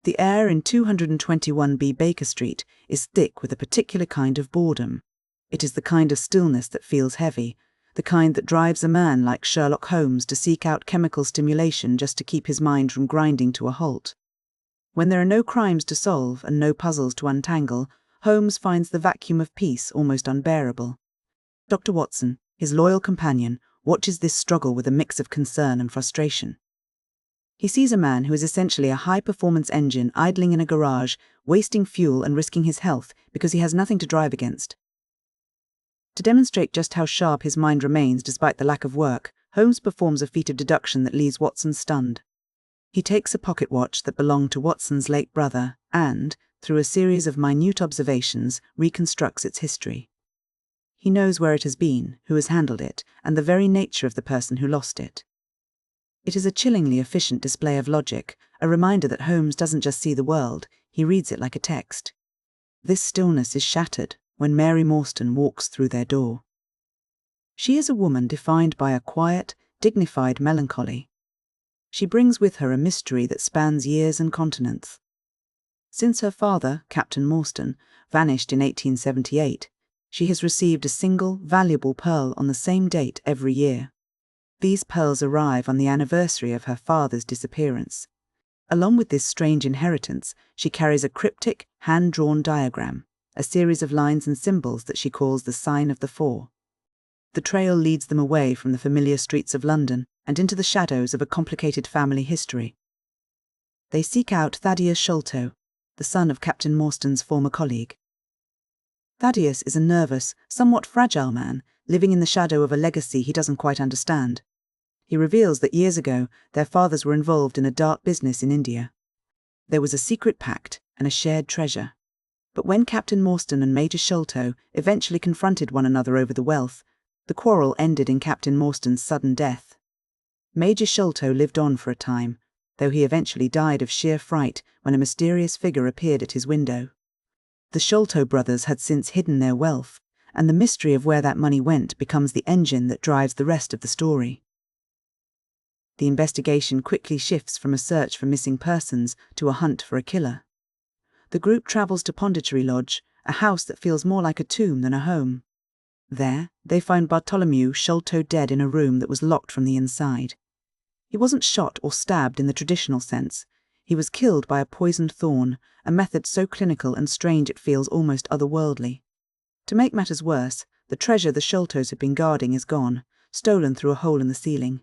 The air in 221B Baker Street is thick with a particular kind of boredom. It is the kind of stillness that feels heavy, the kind that drives a man like Sherlock Holmes to seek out chemical stimulation just to keep his mind from grinding to a halt. When there are no crimes to solve and no puzzles to untangle, Holmes finds the vacuum of peace almost unbearable. Dr. Watson, his loyal companion, watches this struggle with a mix of concern and frustration. He sees a man who is essentially a high-performance engine idling in a garage, wasting fuel and risking his health because he has nothing to drive against. To demonstrate just how sharp his mind remains despite the lack of work, Holmes performs a feat of deduction that leaves Watson stunned. He takes a pocket watch that belonged to Watson's late brother and, through a series of minute observations, reconstructs its history. He knows where it has been, who has handled it, and the very nature of the person who lost it. It is a chillingly efficient display of logic, a reminder that Holmes doesn't just see the world, he reads it like a text. This stillness is shattered when Mary Morstan walks through their door. She is a woman defined by a quiet, dignified melancholy. She brings with her a mystery that spans years and continents. Since her father, Captain Morstan, vanished in 1878, she has received a single, valuable pearl on the same date every year. These pearls arrive on the anniversary of her father's disappearance. Along with this strange inheritance, she carries a cryptic, hand-drawn diagram, a series of lines and symbols that she calls the Sign of the Four. The trail leads them away from the familiar streets of London and into the shadows of a complicated family history. They seek out Thaddeus Sholto, the son of Captain Morstan's former colleague. Thaddeus is a nervous, somewhat fragile man, living in the shadow of a legacy he doesn't quite understand. He reveals that years ago, their fathers were involved in a dark business in India. There was a secret pact and a shared treasure. But when Captain Morstan and Major Sholto eventually confronted one another over the wealth, the quarrel ended in Captain Morstan's sudden death. Major Sholto lived on for a time, though he eventually died of sheer fright when a mysterious figure appeared at his window. The Sholto brothers had since hidden their wealth, and the mystery of where that money went becomes the engine that drives the rest of the story. The investigation quickly shifts from a search for missing persons to a hunt for a killer. The group travels to Pondicherry Lodge, a house that feels more like a tomb than a home. There, they find Bartholomew Sholto dead in a room that was locked from the inside. He wasn't shot or stabbed in the traditional sense. He was killed by a poisoned thorn, a method so clinical and strange it feels almost otherworldly. To make matters worse, the treasure the Sholtos had been guarding is gone, stolen through a hole in the ceiling.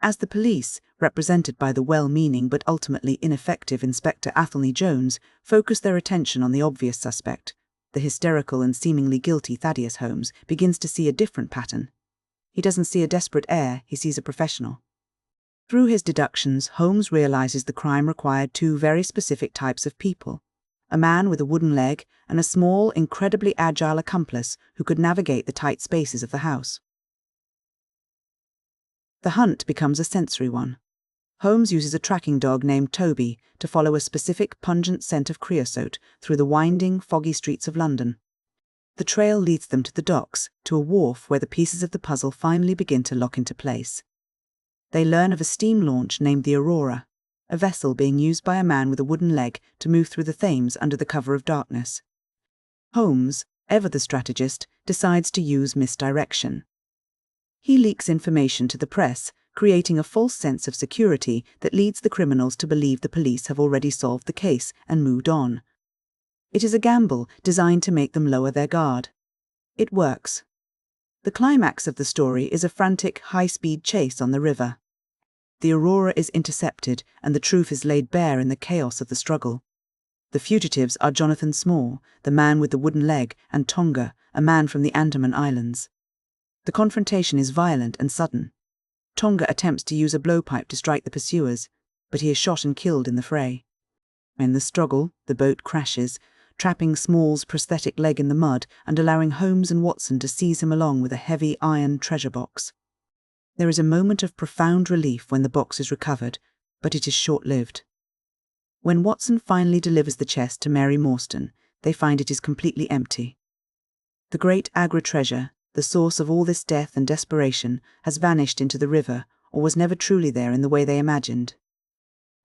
As the police, represented by the well-meaning but ultimately ineffective Inspector Athelney Jones, focus their attention on the obvious suspect, the hysterical and seemingly guilty Thaddeus Holmes begins to see a different pattern. He doesn't see a desperate heir, he sees a professional. Through his deductions, Holmes realizes the crime required two very specific types of people: a man with a wooden leg and a small, incredibly agile accomplice who could navigate the tight spaces of the house. The hunt becomes a sensory one. Holmes uses a tracking dog named Toby to follow a specific pungent scent of creosote through the winding, foggy streets of London. The trail leads them to the docks, to a wharf where the pieces of the puzzle finally begin to lock into place. They learn of a steam launch named the Aurora, a vessel being used by a man with a wooden leg to move through the Thames under the cover of darkness. Holmes, ever the strategist, decides to use misdirection. He leaks information to the press, creating a false sense of security that leads the criminals to believe the police have already solved the case and moved on. It is a gamble designed to make them lower their guard. It works. The climax of the story is a frantic, high-speed chase on the river. The Aurora is intercepted, and the truth is laid bare in the chaos of the struggle. The fugitives are Jonathan Small, the man with the wooden leg, and Tonga, a man from the Andaman Islands. The confrontation is violent and sudden. Tonga attempts to use a blowpipe to strike the pursuers, but he is shot and killed in the fray. In the struggle, the boat crashes, trapping Small's prosthetic leg in the mud and allowing Holmes and Watson to seize him along with a heavy iron treasure box. There is a moment of profound relief when the box is recovered, but it is short-lived. When Watson finally delivers the chest to Mary Morstan, they find it is completely empty. The great Agra treasure, the source of all this death and desperation, has vanished into the river, or was never truly there in the way they imagined.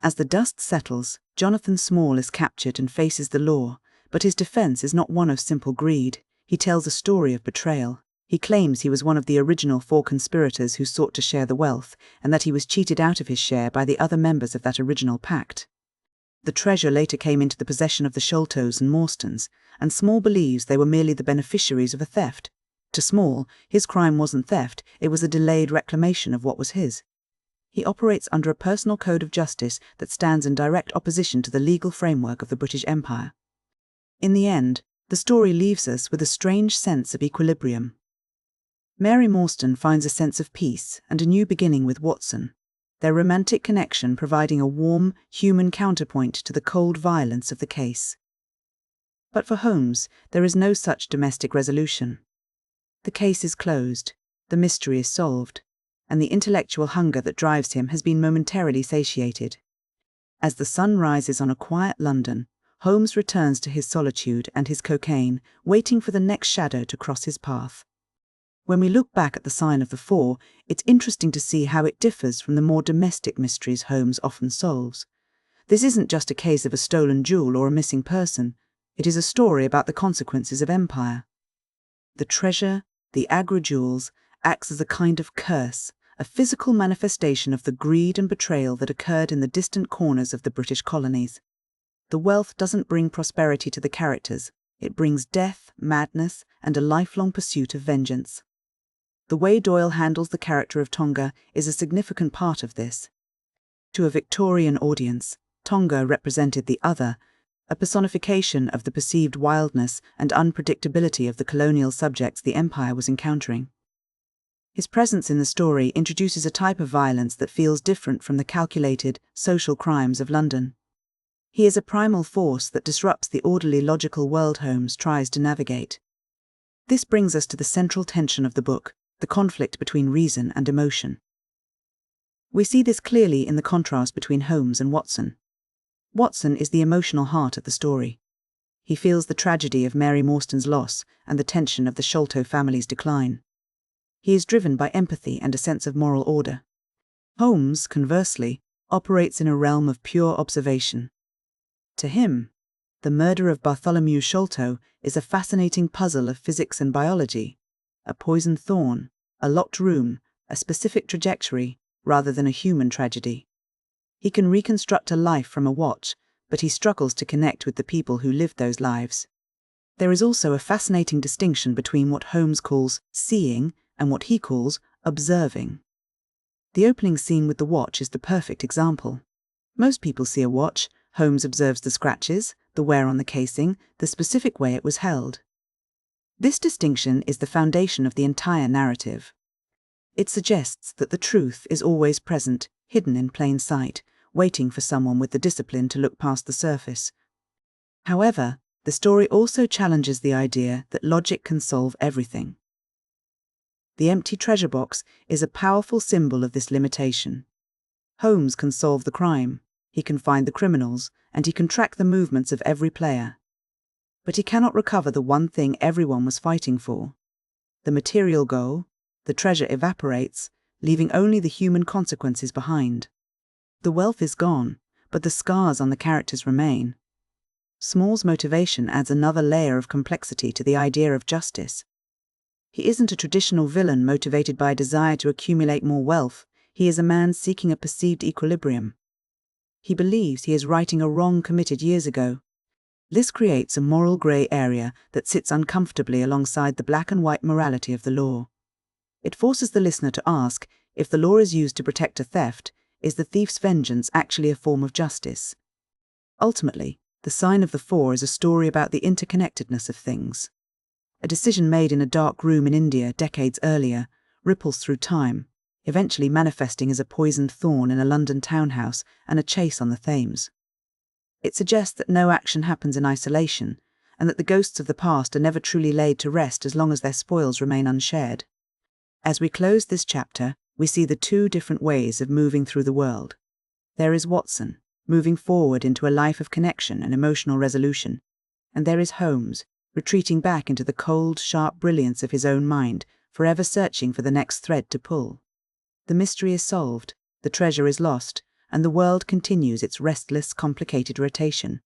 As the dust settles, Jonathan Small is captured and faces the law, but his defense is not one of simple greed. He tells a story of betrayal. He claims he was one of the original 4 conspirators who sought to share the wealth, and that he was cheated out of his share by the other members of that original pact. The treasure later came into the possession of the Sholtos and Morstans, and Small believes they were merely the beneficiaries of a theft. To Small, his crime wasn't theft, it was a delayed reclamation of what was his. He operates under a personal code of justice that stands in direct opposition to the legal framework of the British Empire. In the end, the story leaves us with a strange sense of equilibrium. Mary Morstan finds a sense of peace and a new beginning with Watson, their romantic connection providing a warm, human counterpoint to the cold violence of the case. But for Holmes, there is no such domestic resolution. The case is closed, the mystery is solved, and the intellectual hunger that drives him has been momentarily satiated. As the sun rises on a quiet London, Holmes returns to his solitude and his cocaine, waiting for the next shadow to cross his path. When we look back at the Sign of the Four, it's interesting to see how it differs from the more domestic mysteries Holmes often solves. This isn't just a case of a stolen jewel or a missing person. It is a story about the consequences of empire. The treasure, the Agra jewels, acts as a kind of curse, a physical manifestation of the greed and betrayal that occurred in the distant corners of the British colonies. The wealth doesn't bring prosperity to the characters. It brings death, madness, and a lifelong pursuit of vengeance. The way Doyle handles the character of Tonga is a significant part of this. To a Victorian audience, Tonga represented the other, a personification of the perceived wildness and unpredictability of the colonial subjects the empire was encountering. His presence in the story introduces a type of violence that feels different from the calculated, social crimes of London. He is a primal force that disrupts the orderly, logical world Holmes tries to navigate. This brings us to the central tension of the book, the conflict between reason and emotion. We see this clearly in the contrast between Holmes and Watson. Watson is the emotional heart of the story. He feels the tragedy of Mary Morstan's loss and the tension of the Sholto family's decline. He is driven by empathy and a sense of moral order. Holmes, conversely, operates in a realm of pure observation. To him, the murder of Bartholomew Sholto is a fascinating puzzle of physics and biology, a poisoned thorn, a locked room, a specific trajectory, rather than a human tragedy. He can reconstruct a life from a watch, but he struggles to connect with the people who lived those lives. There is also a fascinating distinction between what Holmes calls seeing and what he calls observing. The opening scene with the watch is the perfect example. Most people see a watch. Holmes observes the scratches, the wear on the casing, the specific way it was held. This distinction is the foundation of the entire narrative. It suggests that the truth is always present, hidden in plain sight, waiting for someone with the discipline to look past the surface. However, the story also challenges the idea that logic can solve everything. The empty treasure box is a powerful symbol of this limitation. Holmes can solve the crime, he can find the criminals, and he can track the movements of every player. But he cannot recover the one thing everyone was fighting for. The material goal, the treasure evaporates, leaving only the human consequences behind. The wealth is gone, but the scars on the characters remain. Small's motivation adds another layer of complexity to the idea of justice. He isn't a traditional villain motivated by a desire to accumulate more wealth. He is a man seeking a perceived equilibrium. He believes he is righting a wrong committed years ago. This creates a moral grey area that sits uncomfortably alongside the black and white morality of the law. It forces the listener to ask, if the law is used to protect a theft, is the thief's vengeance actually a form of justice? Ultimately, The Sign of the Four is a story about the interconnectedness of things. A decision made in a dark room in India decades earlier ripples through time, eventually manifesting as a poisoned thorn in a London townhouse and a chase on the Thames. It suggests that no action happens in isolation, and that the ghosts of the past are never truly laid to rest as long as their spoils remain unshared. As we close this chapter, we see the two different ways of moving through the world. There is Watson, moving forward into a life of connection and emotional resolution, and there is Holmes, retreating back into the cold, sharp brilliance of his own mind, forever searching for the next thread to pull. The mystery is solved, the treasure is lost, and the world continues its restless, complicated rotation.